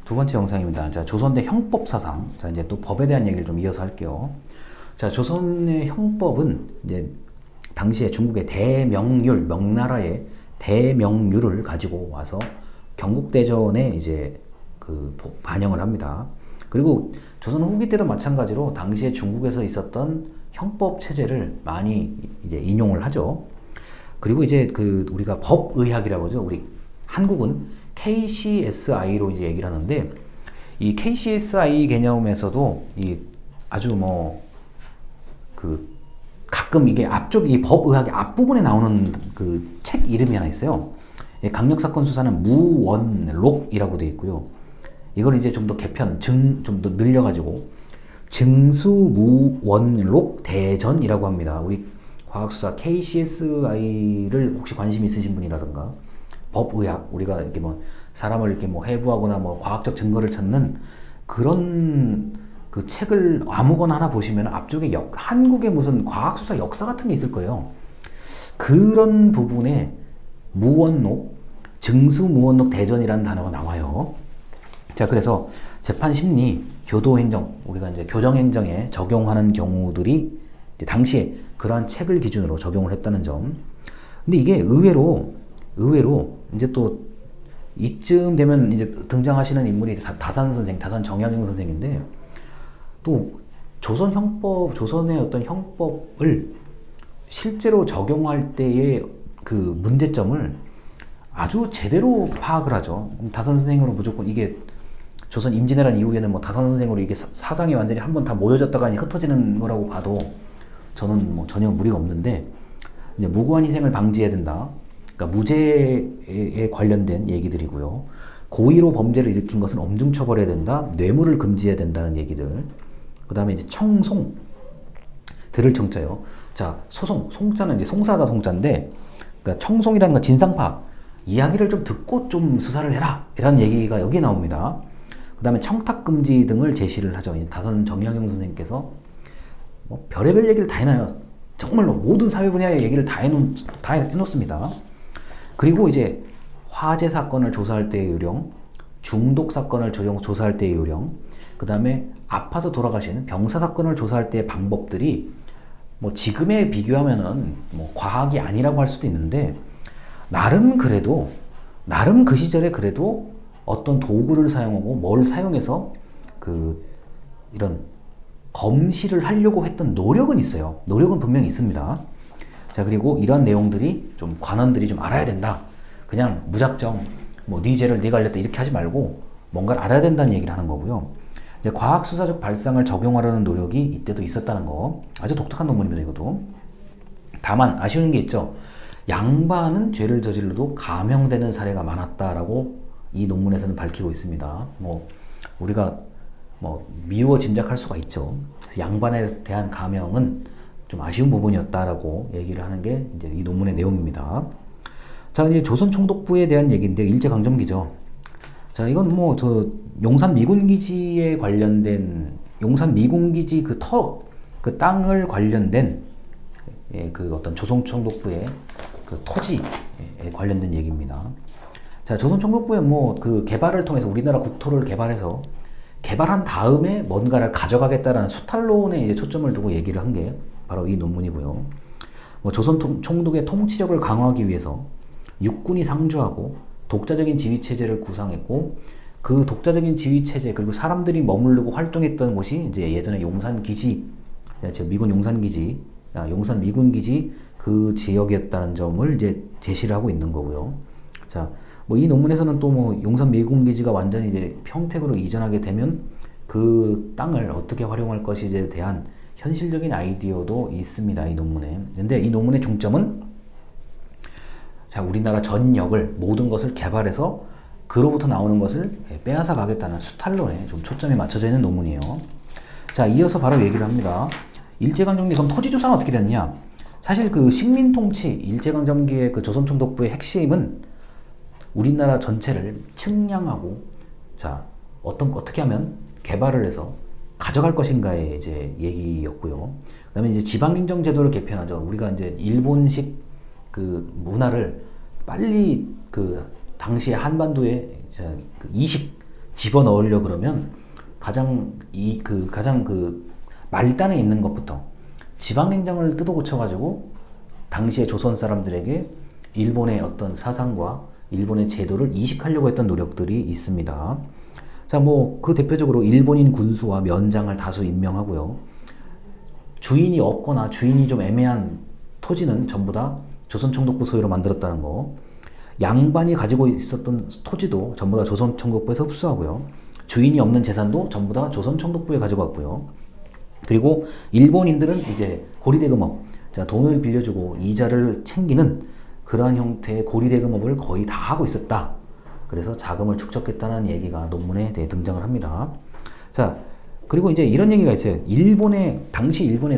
두 번째 영상입니다. 자, 조선대 형법 사상. 자, 이제 또 법에 대한 얘기를 좀 이어서 할게요. 자, 조선의 형법은 이제 당시에 중국의 대명률, 명나라의 대명률을 가지고 와서 경국대전에 이제 반영을 합니다. 그리고 조선 후기 때도 마찬가지로 당시에 중국에서 있었던 형법 체제를 많이 이제 인용을 하죠. 그리고 이제 우리가 법의학이라고 하죠. 우리 한국은 KCSI로 이제 얘기를 하는데, 이 KCSI 개념에서도 이 아주 가끔 이게 앞쪽 이 법의학의 앞부분에 나오는 그 책 이름이 하나 있어요. 강력사건 수사는 무원록이라고 되어 있고요. 이걸 이제 좀 더 개편, 좀 더 늘려가지고 증수무원록 대전이라고 합니다. 우리 과학수사 KCSI를 혹시 관심 있으신 분이라든가 법의학, 우리가 이렇게 사람을 이렇게 해부하거나 과학적 증거를 찾는 그런 그 책을 아무거나 하나 보시면 앞쪽에 한국의 무슨 과학수사 역사 같은 게 있을 거예요. 그런 부분에 무원록, 증수무원록 대전이라는 단어가 나와요. 자, 그래서 재판심리, 교도행정, 우리가 이제 교정행정에 적용하는 경우들이 이제 당시에 그러한 책을 기준으로 적용을 했다는 점. 근데 이게 의외로 이제 또 이쯤 되면 이제 등장하시는 인물이 다산 선생, 다산 정약용 선생인데, 또 조선의 어떤 형법을 실제로 적용할 때의 그 문제점을 아주 제대로 파악을 하죠. 다산 선생으로 무조건 이게 조선 임진왜란 이후에는 다산 선생으로 이게 사상이 완전히 한번 다 모여졌다가 흩어지는 거라고 봐도 저는 전혀 무리가 없는데, 이제 무고한 희생을 방지해야 된다. 그러니까 무죄에 관련된 얘기들이고요. 고의로 범죄를 일으킨 것은 엄중 처벌해야 된다. 뇌물을 금지해야 된다는 얘기들. 그 다음에 이제 청송. 들을 청자요. 자, 소송. 송자는 이제 송사다 송자인데, 그러니까 청송이라는 건 진상파. 이야기를 좀 듣고 좀 수사를 해라. 이라는 얘기가 여기 나옵니다. 그 다음에 청탁금지 등을 제시를 하죠. 다선 정약용 선생님께서 별의별 얘기를 다 해놔요. 정말로 모든 사회 분야의 얘기를 다 해놓습니다. 그리고 이제 화재 사건을 조사할 때의 요령, 중독 사건을 조사할 때의 요령, 그 다음에 아파서 돌아가신 병사 사건을 조사할 때의 방법들이 지금에 비교하면은 과학이 아니라고 할 수도 있는데, 나름 그 시절에 그래도 어떤 도구를 사용하고 뭘 사용해서 이런 검시를 하려고 했던 노력은 있어요. 노력은 분명히 있습니다. 자, 그리고 이런 내용들이 좀 관원들이 좀 알아야 된다. 그냥 무작정 네 죄를 네가 알렸다 이렇게 하지 말고 뭔가를 알아야 된다는 얘기를 하는 거고요. 이제 과학수사적 발상을 적용하려는 노력이 이때도 있었다는 거. 아주 독특한 논문입니다, 이것도. 다만 아쉬운 게 있죠. 양반은 죄를 저질러도 감형되는 사례가 많았다라고 이 논문에서는 밝히고 있습니다. 우리가 미루어 짐작할 수가 있죠. 그래서 양반에 대한 감형은 좀 아쉬운 부분이었다라고 얘기를 하는 게 이제 이 논문의 내용입니다. 자, 이제 조선총독부에 대한 얘기인데, 일제강점기죠. 자, 이건 용산 미군기지에 관련된, 용산 미군기지 그 땅을 관련된 어떤 조선총독부의 그 토지에 관련된 얘기입니다. 자, 조선총독부의 그 개발을 통해서 우리나라 국토를 개발한 다음에 뭔가를 가져가겠다라는 수탈론에 이제 초점을 두고 얘기를 한 게 바로 이 논문이고요. 조선 총독의 통치력을 강화하기 위해서 육군이 상주하고 독자적인 지휘체제를 구상했고, 그 독자적인 지휘체제 그리고 사람들이 머무르고 활동했던 곳이 이제 예전에 용산기지, 미군 용산기지, 용산 미군기지 그 지역이었다는 점을 이제 제시를 하고 있는 거고요. 자, 이 논문에서는 또 용산 미군기지가 완전히 이제 평택으로 이전하게 되면 그 땅을 어떻게 활용할 것이에 대한 현실적인 아이디어도 있습니다, 이 논문에. 근데 이 논문의 중점은, 자, 우리나라 전역을 모든 것을 개발해서 그로부터 나오는 것을 빼앗아 가겠다는 수탈론에 좀 초점이 맞춰져 있는 논문이에요. 자, 이어서 바로 얘기를 합니다. 일제강점기 그럼 토지조사는 어떻게 됐냐? 사실 그 식민통치, 일제강점기의 그 조선총독부의 핵심은 우리나라 전체를 측량하고, 자, 어떻게 하면 개발을 해서 가져갈 것인가의 이제 얘기였고요. 그 다음에 이제 지방행정 제도를 개편하죠. 우리가 이제 일본식 그 문화를 빨리 당시에 한반도에 이식 집어넣으려 그러면 가장 말단에 있는 것부터 지방행정을 뜯어 고쳐가지고 당시에 조선 사람들에게 일본의 어떤 사상과 일본의 제도를 이식하려고 했던 노력들이 있습니다. 자, 뭐 그 대표적으로 일본인 군수와 면장을 다수 임명하고요. 주인이 없거나 주인이 좀 애매한 토지는 전부 다 조선총독부 소유로 만들었다는 거. 양반이 가지고 있었던 토지도 전부 다 조선총독부에서 흡수하고요. 주인이 없는 재산도 전부 다 조선총독부에 가져갔고요. 그리고 일본인들은 이제 고리대금업, 자, 돈을 빌려주고 이자를 챙기는 그러한 형태의 고리대금업을 거의 다 하고 있었다. 그래서 자금을 축적했다는 얘기가 논문에 등장을 합니다. 자, 그리고 이제 이런 얘기가 있어요. 당시 일본의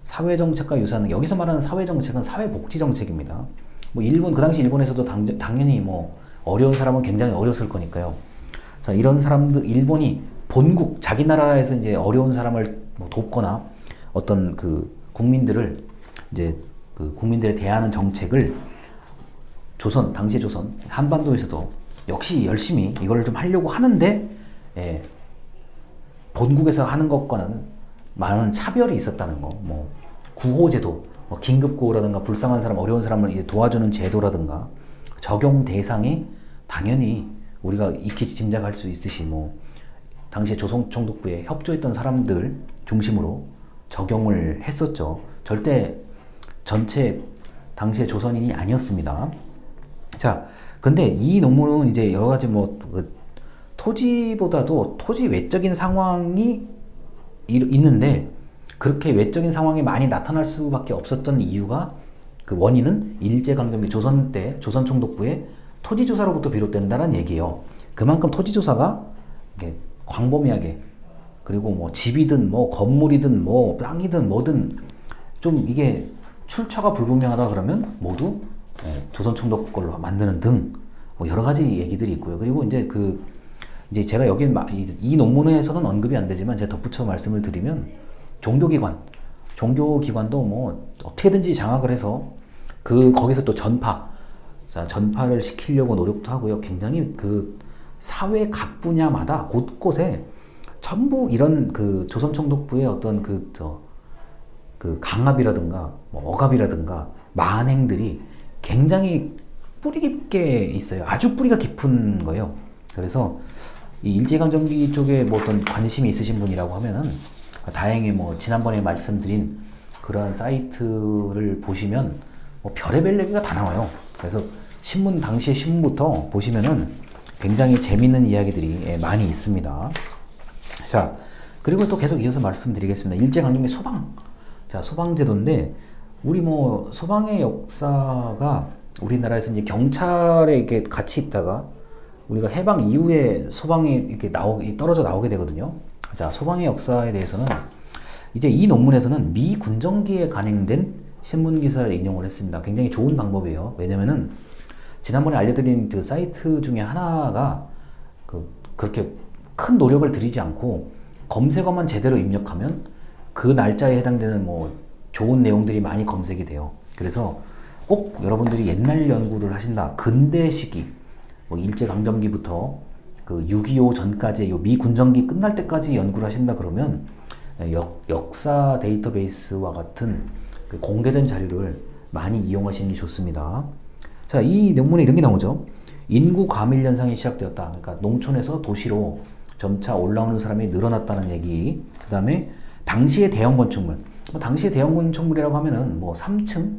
사회정책과 유사한, 여기서 말하는 사회정책은 사회복지정책입니다. 뭐 그 당시 일본에서도 당연히 뭐 어려운 사람은 굉장히 어려웠을 거니까요. 자, 이런 사람들, 일본이 본국, 자기 나라에서 이제 어려운 사람을 뭐 돕거나 어떤 국민들을 이제 국민들에 대하는 정책을 당시 조선, 한반도에서도 역시 열심히 이걸 좀 하려고 하는데, 본국에서 하는 것과는 많은 차별이 있었다는 거. 뭐 구호제도, 뭐 긴급구호라든가 불쌍한 사람, 어려운 사람을 이제 도와주는 제도라든가 적용 대상이 당연히 우리가 익히 짐작할 수 있듯이 뭐 당시에 조선총독부에 협조했던 사람들 중심으로 적용을 했었죠. 절대 전체 당시의 조선인이 아니었습니다. 자, 근데 이 논문은 이제 여러 가지 토지보다도 토지 외적인 상황이 있는데, 그렇게 외적인 상황이 많이 나타날 수밖에 없었던 이유가, 그 원인은 일제강점기 조선 때 조선총독부의 토지조사로부터 비롯된다는 얘기예요. 그만큼 토지조사가 광범위하게, 그리고 뭐 집이든 뭐 건물이든 뭐 땅이든 뭐든 좀 이게 출처가 불분명하다 그러면 모두 조선총독부 걸로 만드는 등 뭐 여러 가지 얘기들이 있고요. 그리고 이제 제가 여기 이 논문에서는 언급이 안 되지만 제가 덧붙여 말씀을 드리면, 종교기관도 뭐 어떻게든지 장악을 해서 거기서 또 전파를 시키려고 노력도 하고요. 굉장히 사회 각 분야마다 곳곳에 전부 이런 조선총독부의 어떤 강압이라든가 뭐 억압이라든가 만행들이 굉장히 뿌리 깊게 있어요. 아주 뿌리가 깊은 거예요. 그래서 이 일제강점기 쪽에 뭐 어떤 관심이 있으신 분이라고 하면은 다행히 뭐 지난번에 말씀드린 그러한 사이트를 보시면 뭐 별의별 얘기가 다 나와요. 그래서 당시의 신문부터 보시면은 굉장히 재밌는 이야기들이 많이 있습니다. 자, 그리고 또 계속 이어서 말씀드리겠습니다. 일제강점기 소방. 자, 소방제도인데, 우리 뭐 소방의 역사가 우리나라에서 이제 경찰에 이렇게 같이 있다가 우리가 해방 이후에 소방이 이렇게 떨어져 나오게 되거든요. 자, 소방의 역사에 대해서는 이제 이 논문에서는 미 군정기에 간행된 신문 기사를 인용을 했습니다. 굉장히 좋은 방법이에요. 왜냐면은 지난번에 알려드린 그 사이트 중에 하나가 그렇게 큰 노력을 들이지 않고 검색어만 제대로 입력하면 그 날짜에 해당되는 뭐 좋은 내용들이 많이 검색이 돼요. 그래서 꼭 여러분들이 옛날 연구를 하신다, 근대 시기, 뭐 일제강점기부터 6.25 전까지 미 군정기 끝날 때까지 연구를 하신다 그러면 역사 데이터베이스와 같은 공개된 자료를 많이 이용하시는 게 좋습니다. 자, 이 논문에 이런 게 나오죠. 인구 과밀 현상이 시작되었다. 그러니까 농촌에서 도시로 점차 올라오는 사람이 늘어났다는 얘기. 그 다음에 당시의 대형 건축물. 당시의 대형 건축물이라고 하면은 뭐 3층,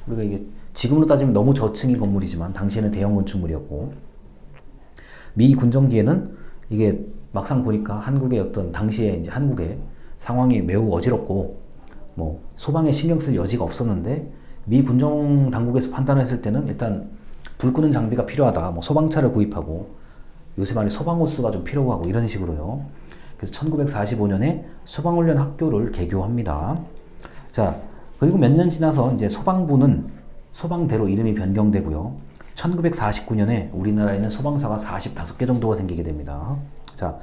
우리가 이게 지금으로 따지면 너무 저층의 건물이지만 당시에는 대형 건축물이었고, 미 군정기에는 이게 막상 보니까 한국의 어떤 당시에 이제 한국의 상황이 매우 어지럽고 뭐 소방에 신경 쓸 여지가 없었는데, 미 군정 당국에서 판단했을 때는 일단 불 끄는 장비가 필요하다, 뭐 소방차를 구입하고 요새 말해 소방호스가 좀 필요하고 이런 식으로요. 그래서 1945년에 소방훈련 학교를 개교합니다. 자, 그리고 몇 년 지나서 이제 소방부는 소방대로 이름이 변경되고요. 1949년에 우리나라에는 소방사가 45개 정도가 생기게 됩니다. 자,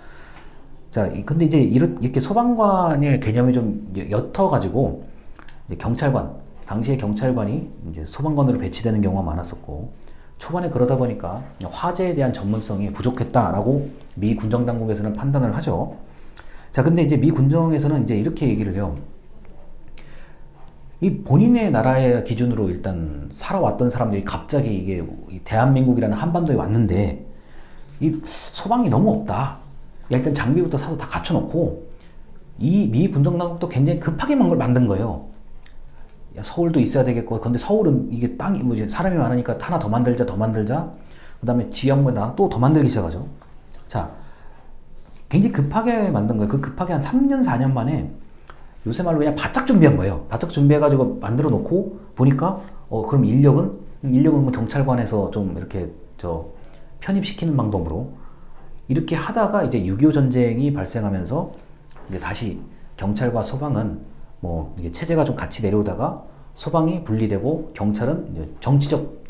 근데 이제 이렇게 소방관의 개념이 좀 옅어가지고 이제 당시에 경찰관이 이제 소방관으로 배치되는 경우가 많았었고, 초반에 그러다 보니까 화재에 대한 전문성이 부족했다라고 미 군정 당국에서는 판단을 하죠. 자, 근데 이제 미 군정에서는 이제 이렇게 얘기를 해요. 이 본인의 나라의 기준으로 일단 살아왔던 사람들이 갑자기 이게 대한민국이라는 한반도에 왔는데 이 소방이 너무 없다. 일단 장비부터 사서 다 갖춰놓고 이 미 군정당국도 굉장히 급하게 만든 거예요. 야, 서울도 있어야 되겠고, 근데 서울은 이게 땅이 뭐 이제 사람이 많으니까 하나 더 만들자, 더 만들자. 그 다음에 지역마다 또 더 만들기 시작하죠. 자, 굉장히 급하게 만든 거예요. 그 급하게 한 3년, 4년 만에 요새 말로 그냥 바짝 준비한 거예요. 바짝 준비해가지고 만들어 놓고 보니까, 그럼 인력은 뭐 경찰관에서 좀 이렇게 편입시키는 방법으로 이렇게 하다가 이제 6.25 전쟁이 발생하면서 이제 다시 경찰과 소방은 뭐 이게 체제가 좀 같이 내려오다가 소방이 분리되고 경찰은 이제 정치적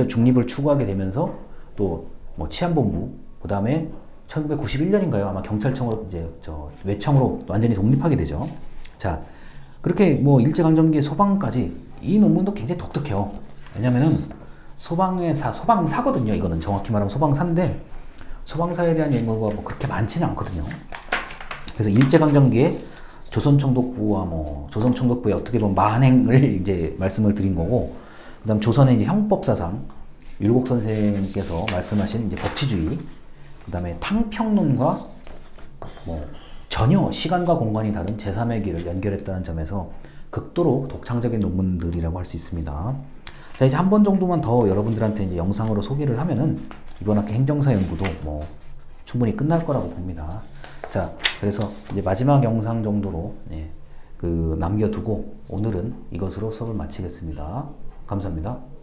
중립을 추구하게 되면서 또 뭐 치안본부, 그 다음에 1991년인가요? 아마 경찰청으로 이제 외청으로 완전히 독립하게 되죠. 자, 그렇게 뭐 일제강점기 소방까지 이 논문도 굉장히 독특해요. 왜냐면은 소방사거든요. 이거는 정확히 말하면 소방사인데 소방사에 대한 연구가 뭐 그렇게 많지는 않거든요. 그래서 일제강점기에 조선총독부와 뭐 조선총독부의 어떻게 보면 만행을 이제 말씀을 드린 거고, 그다음 조선의 이제 형법사상 율곡 선생님께서 말씀하신 이제 법치주의, 그다음에 탕평론과 뭐 전혀 시간과 공간이 다른 제3의 길을 연결했다는 점에서 극도로 독창적인 논문들이라고 할 수 있습니다. 자, 이제 한 번 정도만 더 여러분들한테 이제 영상으로 소개를 하면은 이번 학기 행정사 연구도 뭐 충분히 끝날 거라고 봅니다. 자, 그래서 이제 마지막 영상 정도로 남겨두고 오늘은 이것으로 수업을 마치겠습니다. 감사합니다.